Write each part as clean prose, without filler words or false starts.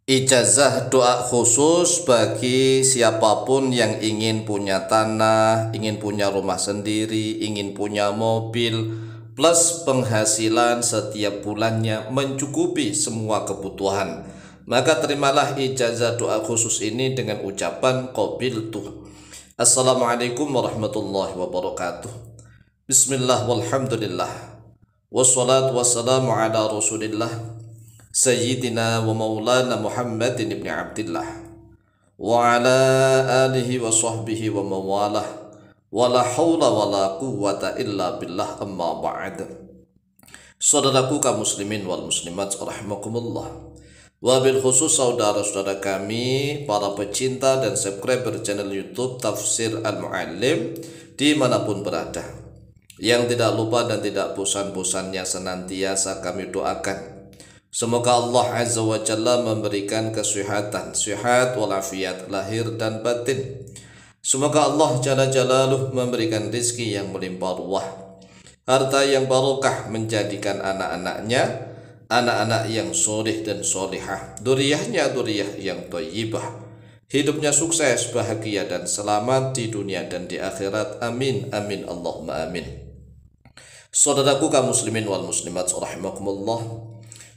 Ijazah doa khusus bagi siapapun yang ingin punya tanah, ingin punya rumah sendiri, ingin punya mobil, plus penghasilan setiap bulannya mencukupi semua kebutuhan. Maka terimalah ijazah doa khusus ini dengan ucapan qabiltu. Assalamualaikum warahmatullahi wabarakatuh. Bismillah walhamdulillah. Wassalatu wassalamu ala rasulillah Sayyidina wa maulana Muhammadin ibn Abdillah wa ala alihi wa sahbihi wa mawalah wa la hawla wa la quwwata illa billah amma ba'd. Saudaraku kaum muslimin wal muslimat rahimakumullah, wabil khusus saudara-saudara kami para pecinta dan subscriber channel YouTube Tafsir Al-Muallim dimanapun berada, yang tidak lupa dan tidak bosan-bosannya senantiasa kami doakan semoga Allah Azza wa Jalla memberikan kesehatan, sehat walafiat lahir dan batin. Semoga Allah Jalla Jalaluh memberikan rizki yang melimpah ruah, harta yang barokah, menjadikan anak-anaknya anak-anak yang soleh dan solihah, duriyahnya duriyah yang thayyibah, hidupnya sukses, bahagia dan selamat di dunia dan di akhirat. Amin amin Allahumma amin. Saudaraku kaum muslimin wal muslimat rahimakumullah,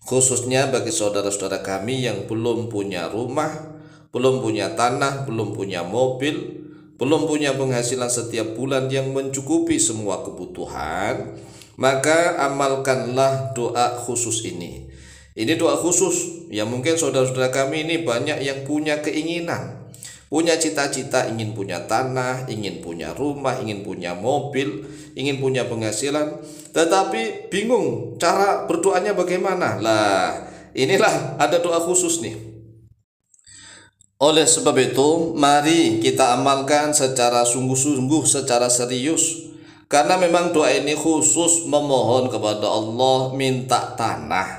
khususnya bagi saudara-saudara kami yang belum punya rumah, belum punya tanah, belum punya mobil, belum punya penghasilan setiap bulan yang mencukupi semua kebutuhan, maka amalkanlah doa khusus ini. Ini doa khusus yang mungkin saudara-saudara kami ini banyak yang punya keinginan, punya cita-cita, ingin punya tanah, ingin punya rumah, ingin punya mobil, ingin punya penghasilan, tetapi bingung cara berdoanya bagaimana. Lah, inilah ada doa khusus nih. Oleh sebab itu, mari kita amalkan secara sungguh-sungguh, secara serius. Karena memang doa ini khusus memohon kepada Allah, minta tanah,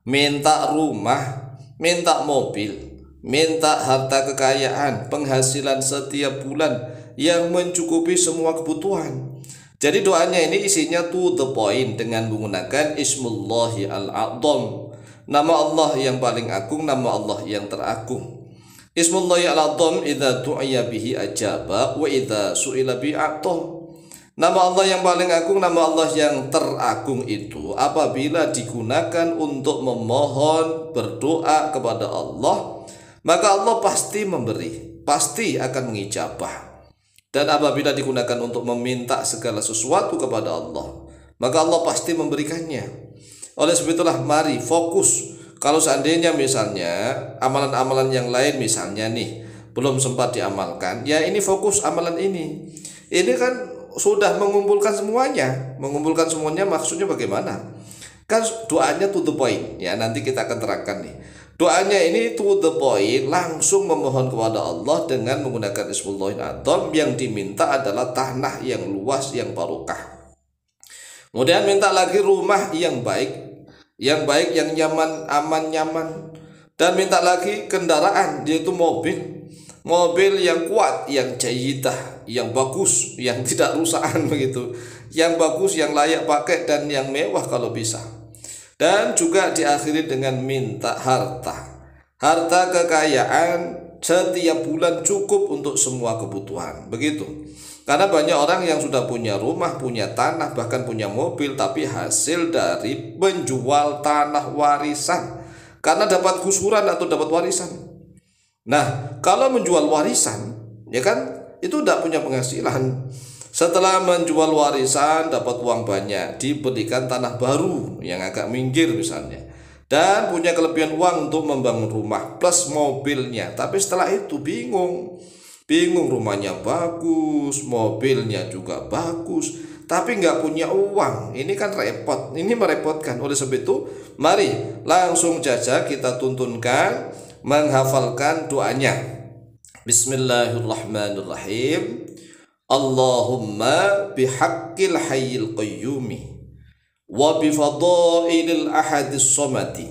minta rumah, minta mobil, minta harta kekayaan, penghasilan setiap bulan yang mencukupi semua kebutuhan. Jadi doanya ini isinya to the point dengan menggunakan Ismullahi al-A'zam, nama Allah yang paling agung, nama Allah yang teragung. Ismullahi al-A'zam idza du'iya bihi ajaba wa idza su'ila bi a'ta. Nama Allah yang paling agung, nama Allah yang teragung itu apabila digunakan untuk memohon, berdoa kepada Allah, maka Allah pasti memberi, pasti akan mengijabah. Dan apabila digunakan untuk meminta segala sesuatu kepada Allah, maka Allah pasti memberikannya. Oleh sebab itulah mari fokus. Kalau seandainya misalnya amalan-amalan yang lain misalnya nih belum sempat diamalkan, ya ini fokus amalan ini. Ini kan sudah mengumpulkan semuanya. Mengumpulkan semuanya maksudnya bagaimana? Kan doanya to the point. Ya nanti kita akan terangkan nih. Doanya ini to the point, langsung memohon kepada Allah dengan menggunakan Ismullahil A'zam. Yang diminta adalah tanah yang luas, yang barokah. Kemudian minta lagi rumah yang baik, yang nyaman, aman, nyaman. Dan minta lagi kendaraan, yaitu mobil, mobil yang kuat, yang jayyidah, yang bagus, yang tidak rusakan begitu, yang bagus, yang layak pakai dan yang mewah kalau bisa. Dan juga diakhiri dengan minta harta kekayaan setiap bulan cukup untuk semua kebutuhan, begitu. Karena banyak orang yang sudah punya rumah, punya tanah, bahkan punya mobil, tapi hasil dari menjual tanah warisan karena dapat gusuran atau dapat warisan. Nah, kalau menjual warisan, ya kan itu tidak punya penghasilan. Setelah menjual warisan dapat uang banyak, diberikan tanah baru yang agak minggir misalnya, dan punya kelebihan uang untuk membangun rumah plus mobilnya. Tapi setelah itu bingung rumahnya bagus, mobilnya juga bagus, tapi nggak punya uang. Ini kan repot, ini merepotkan. Oleh sebab itu mari langsung saja kita tuntunkan menghafalkan doanya. Bismillahirrahmanirrahim. Allahumma bihaqqil hayyil qayyumi wa bifadailil ahadis somati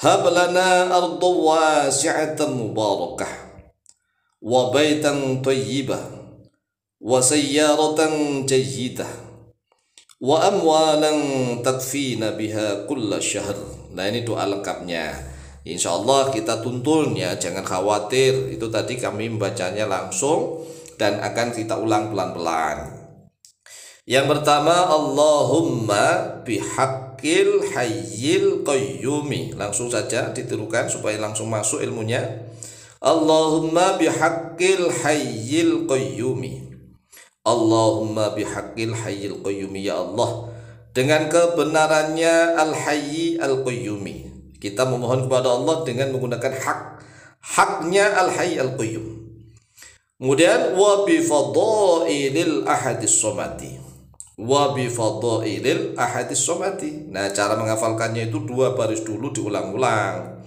hab lana arda wasi'atan mubarakah wa baitan tayyibah wa sayyaratan jayyidah wa amwalan takfina biha kulla syahr. Nah ini doa lengkapnya. Insya Allah kita tuntun ya, jangan khawatir. Itu tadi kami membacanya langsung dan akan kita ulang pelan-pelan. Yang pertama, Allahumma bihaqqil hayyil qayyumi. Langsung saja ditirukan supaya langsung masuk ilmunya. Allahumma bihaqqil hayyil qayyumi. Allahumma bihaqqil hayyil qayyumi, ya Allah, dengan kebenarannya al-hayyi al-qayyumi. Kita memohon kepada Allah dengan menggunakan haknya al-hayy al-qayyum. Kemudian wa bi fadailil ahadis somati. Wa bi fadailil ahadis somati. Nah, cara menghafalkannya itu 2 baris dulu diulang-ulang.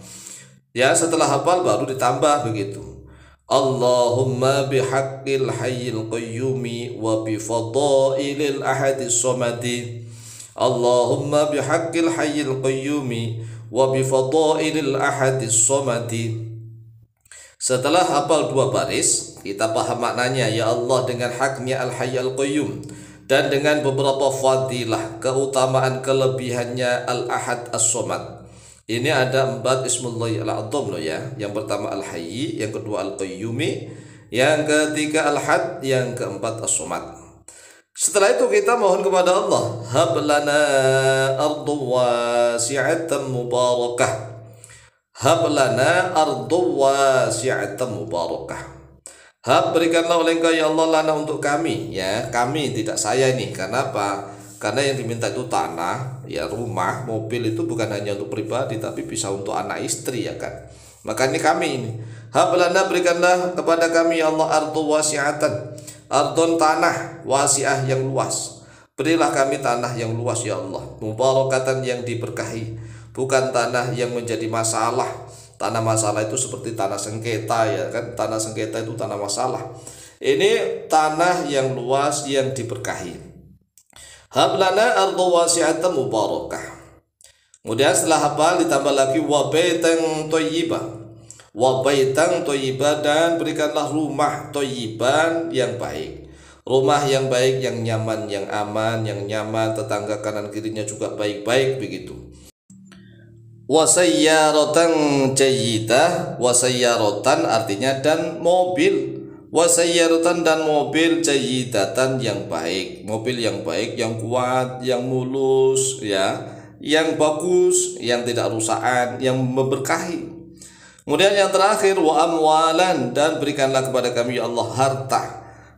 Ya, setelah hafal baru ditambah begitu. Allahumma bihaqqil hayyil qayyumi wa bi fadailil ahadis somati. Allahumma bihaqqil hayyil qayyumi wa bi fadailil ahadis somati. Setelah hafal 2 baris, kita paham maknanya, ya Allah, dengan haknya al-hayy al-qayyum dan dengan beberapa fadilah, keutamaan, kelebihannya al-ahad as-somad. Ini ada 4 ismullahi al-a'zam loh ya. Yang pertama al-hayy, yang kedua al-qayyumi, yang ketiga al-ahad, yang keempat as-somad. Setelah itu kita mohon kepada Allah, hab lana ardu wasi'atan mubarakah. Hab lana ardu wasi'atan mubarakah. Hab, berikanlah oleh Engkau ya Allah, lana untuk kami, ya, kami tidak saya ini. Karena apa? Karena yang diminta itu tanah, ya, rumah, mobil, itu bukan hanya untuk pribadi tapi bisa untuk anak istri, ya kan. Maka ini kami ini. Hab lana, berikanlah kepada kami ya Allah ardu wasi'atan. Ardon, tanah, wasi'ah, yang luas. Berilah kami tanah yang luas ya Allah, mubarakatan, yang diberkahi. Bukan tanah yang menjadi masalah. Tanah masalah itu seperti tanah sengketa, ya kan. Tanah sengketa itu tanah masalah. Ini tanah yang luas yang diberkahi. Hablana ardu wasi'atan mubarakah. Kemudian setelah hafal ditambah lagi wa baitan thayyibah. Wa baitan thayyibah, dan berikanlah rumah thayyiban, yang baik. Rumah yang baik, yang nyaman, yang aman, yang nyaman, tetangga kanan kirinya juga baik-baik begitu. Wa sayyaratan jayyidah. Wa sayyaratan artinya dan mobil. Wa sayyaratan, dan mobil jayyidatan, yang baik. Mobil yang baik, yang kuat, yang mulus, ya, yang bagus, yang tidak rusakan, yang memberkahi. Kemudian yang terakhir, wa amwalan, dan berikanlah kepada kami ya Allah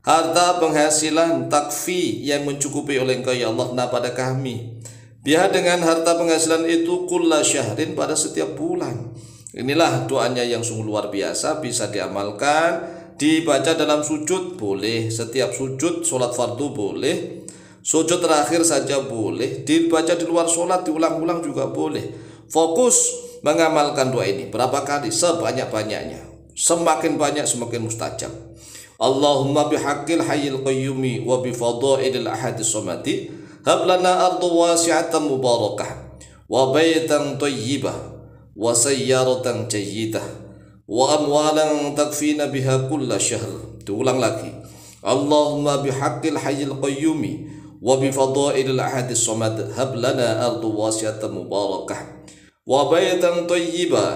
harta penghasilan takfi, yang mencukupi oleh Engkau ya Allah pada kami. Biar dengan harta penghasilan itu kulla syahrin, pada setiap bulan. Inilah doanya yang sungguh luar biasa, bisa diamalkan, dibaca dalam sujud boleh, setiap sujud sholat fardu boleh, sujud terakhir saja boleh, dibaca di luar sholat, diulang-ulang juga boleh. Fokus mengamalkan doa ini berapa kali? Sebanyak-banyaknya. Semakin banyak semakin mustajab. Allahumma bihaqqil hayyil qayyumi wa bi fadailil ahadis somati. Hab lana ardu wasi'atan mubarakah wa baitan thayyibah wa sayyaratan jayyidah wa amwalan takfina biha kulla syahr. Diulang lagi. Allahumma bihaqqil hayyil qayyumi wa bi fadailil ahadis somad. Hab lana ardu wasi'atan mubarakah wa baitan thayyibah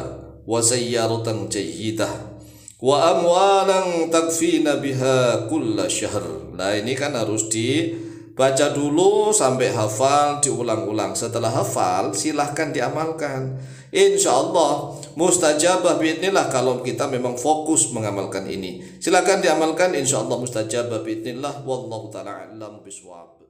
wa sayyaratan jayyidah wa amwalan takfina biha kulla syahr. Nah, ini kan harus dibaca dulu sampai hafal, diulang-ulang. Setelah hafal silahkan diamalkan. Insya Allah mustajabah biidnillah kalau kita memang fokus mengamalkan ini. Silahkan diamalkan, insya Allah mustajabah biidnillah. Wallahu ta'ala a'lam bishawab.